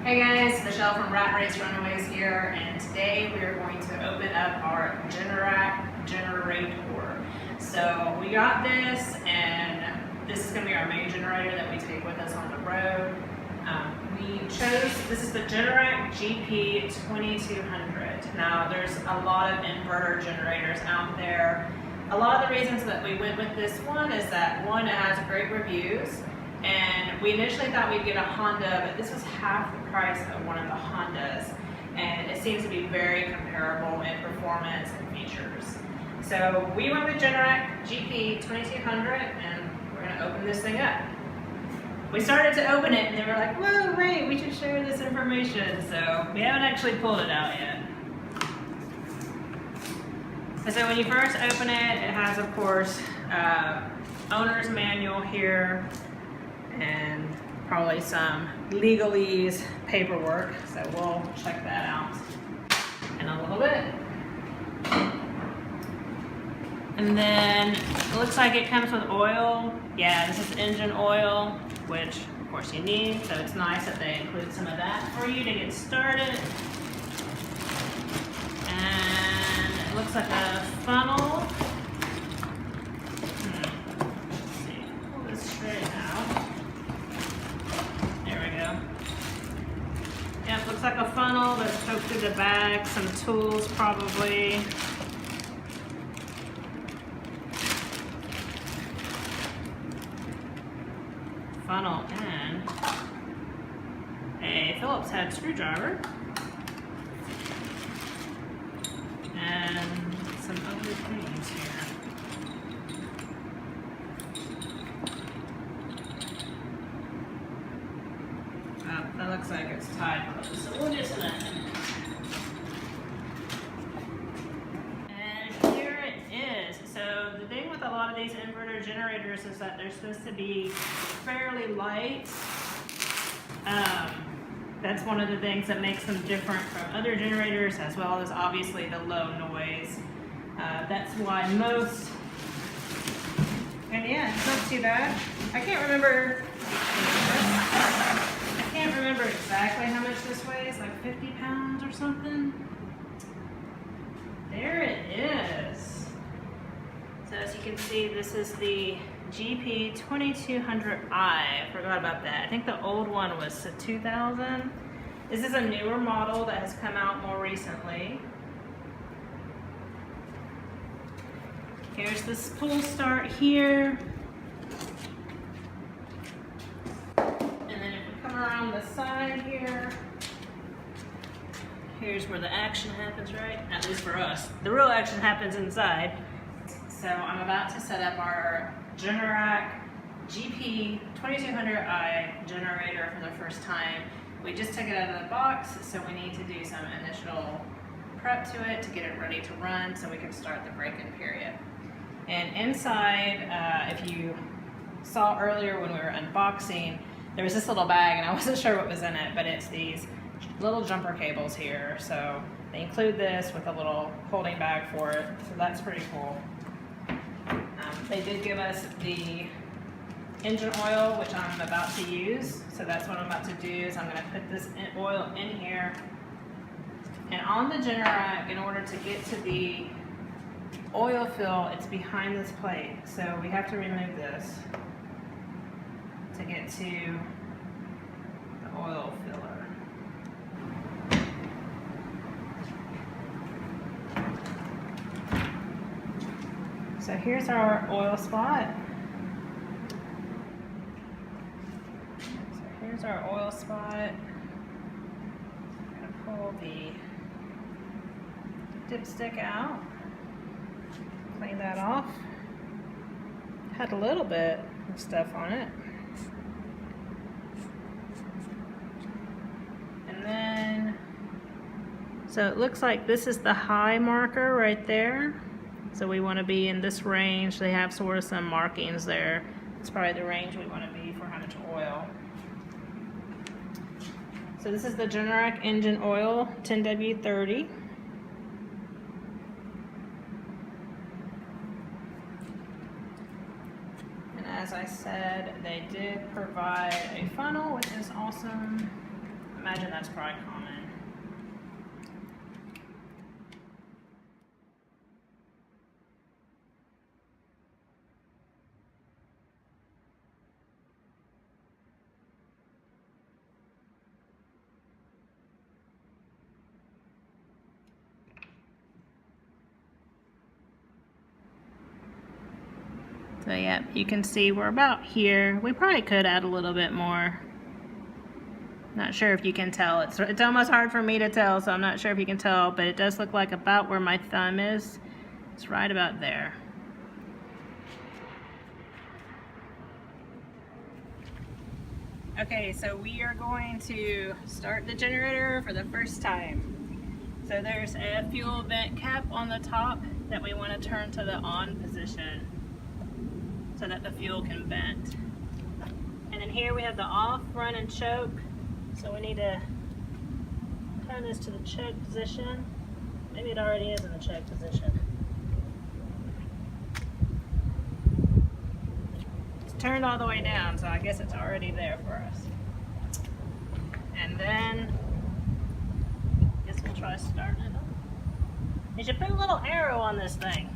Hey guys, Michelle from Rat Race Runaways here, and today we are going to open up our Generac Generator. So we got this, and this is going to be our main generator that we take with us on the road. This is the Generac GP2200. Now there's a lot of inverter generators out there. A lot of the reasons that we went with this one is that one, it has great reviews. And we initially thought we'd get a Honda, but this was half the price of one of the Hondas. And it seems to be very comparable in performance and features. So we went with Generac GP2200, and we're gonna open this thing up. We started to open it and they were like, whoa, wait, we should share this information. So we haven't actually pulled it out yet. And so when you first open it, it has, of course, owner's manual here, and probably some legalese paperwork, so we'll check that out in a little bit. And then it looks like it comes with oil. Yeah, this is engine oil, which of course you need, so it's nice that they include some of that for you to get started. And it looks like a funnel. Let's see, pull this straight out. Yeah, it looks like a funnel that's poked through the bag, some tools probably. Funnel and a Phillips head screwdriver. And some other things here. That looks like it's tied closed, so we'll just let it. And here it is. So the thing with a lot of these inverter generators is that they're supposed to be fairly light. That's one of the things that makes them different from other generators, as well as obviously the low noise. That's why most, and yeah, it's not too bad. I can't remember exactly how much this weighs, like 50 pounds or something. There it is. So as you can see, this is the GP2200i. I forgot about that. I think the old one was 2000. This is a newer model that has come out more recently. Here's the spool start here. Around the side here. Here's where the action happens, right? At least for us. The real action happens inside. So I'm about to set up our Generac GP2200i generator for the first time. We just took it out of the box, so we need to do some initial prep to it to get it ready to run so we can start the break-in period. And inside, if you saw earlier when we were unboxing, there was this little bag, and I wasn't sure what was in it, but it's these little jumper cables here. So they include this with a little holding bag for it, so that's pretty cool. They did give us the engine oil, which I'm about to use. So that's what I'm about to do, is I'm gonna put this oil in here. And on the Generac, in order to get to the oil fill, it's behind this plate. So we have to remove this to get to the oil filler. So here's our oil spot. I'm gonna pull the dipstick out, clean that off. Had a little bit of stuff on it. So it looks like this is the high marker right there. So we want to be in this range. They have sort of some markings there. It's probably the range we want to be for how much oil. So this is the Generac engine oil, 10W30. And as I said, they did provide a funnel, which is awesome. imagine that's probably common. So yeah, you can see we're about here. We probably could add a little bit more. Not sure if you can tell. It's almost hard for me to tell, so I'm not sure if you can tell, but it does look like about where my thumb is. It's right about there. Okay, so we are going to start the generator for the first time. So there's a fuel vent cap on the top that we want to turn to the on position, so that the fuel can vent. And then here we have the off, run, and choke. So we need to turn this to the choke position. Maybe it already is in the choke position. It's turned all the way down, so I guess it's already there for us. And then, I guess we'll try starting it up. You should put a little arrow on this thing.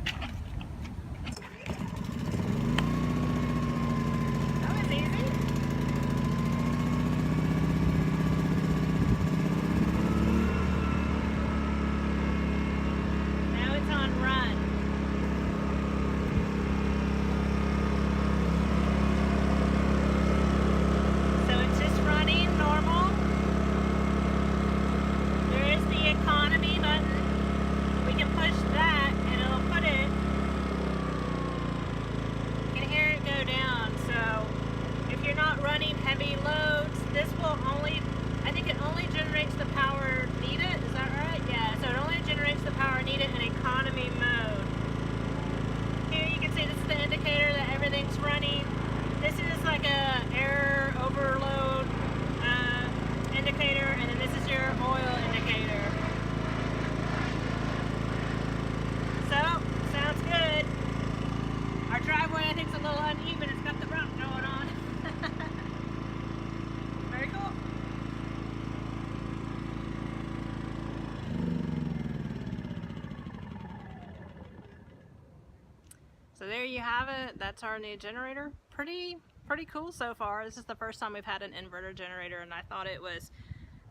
So there you have it. That's our new generator. Pretty cool so far. This is the first time we've had an inverter generator, and I thought it was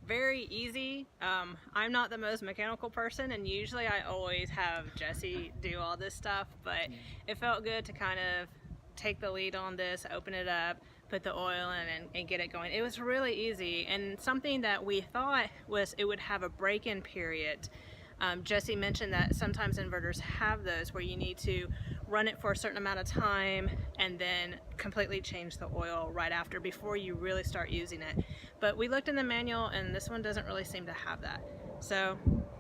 very easy. I'm not the most mechanical person, and usually I always have Jesse do all this stuff, but it felt good to kind of take the lead on this, open it up, put the oil in, and get it going. It was really easy, and something that we thought was it would have a break-in period. Jesse mentioned that sometimes inverters have those where you need to run it for a certain amount of time and then completely change the oil right after before you really start using it. But we looked in the manual and this one doesn't really seem to have that. So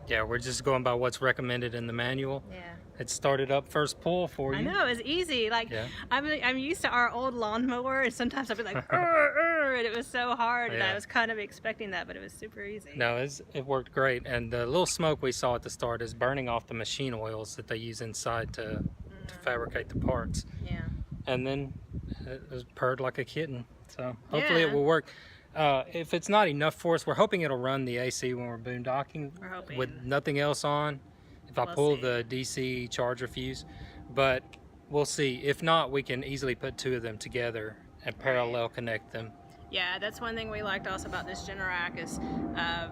yeah, we're just going by what's recommended in the manual. Yeah. It started up first pull for you. I know, it's easy. Like, yeah. I'm used to our old lawnmower, and sometimes I'd be like, and it was so hard, and I was kind of expecting that, but it was super easy. No, it worked great, and the little smoke we saw at the start is burning off the machine oils that they use inside to fabricate the parts. Yeah. And then it was purred like a kitten, so hopefully it will work. If it's not enough for us, we're hoping it'll run the AC when we're boondocking with nothing else on. If I pull the DC charger fuse, but we'll see. If not, we can easily put two of them together and parallel connect them. Yeah, that's one thing we liked also about this Generac is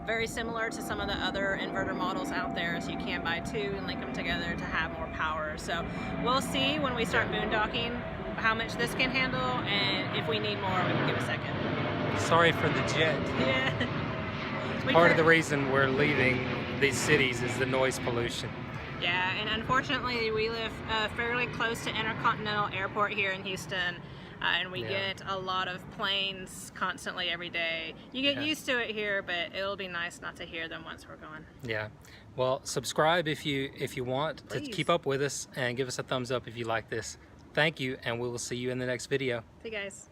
very similar to some of the other inverter models out there, so you can buy two and link them together to have more power. So we'll see when we start boondocking how much this can handle, and if we need more, we can give a second. Sorry for the jet. Yeah. Part of the reason we're leaving these cities is the noise pollution. Yeah, and unfortunately we live fairly close to Intercontinental Airport here in Houston, and we get a lot of planes constantly every day. You get used to it here, but it'll be nice not to hear them once we're gone. Yeah. Well, subscribe if you want to keep up with us, and give us a thumbs up if you like this. Thank you, and we will see you in the next video. See you guys.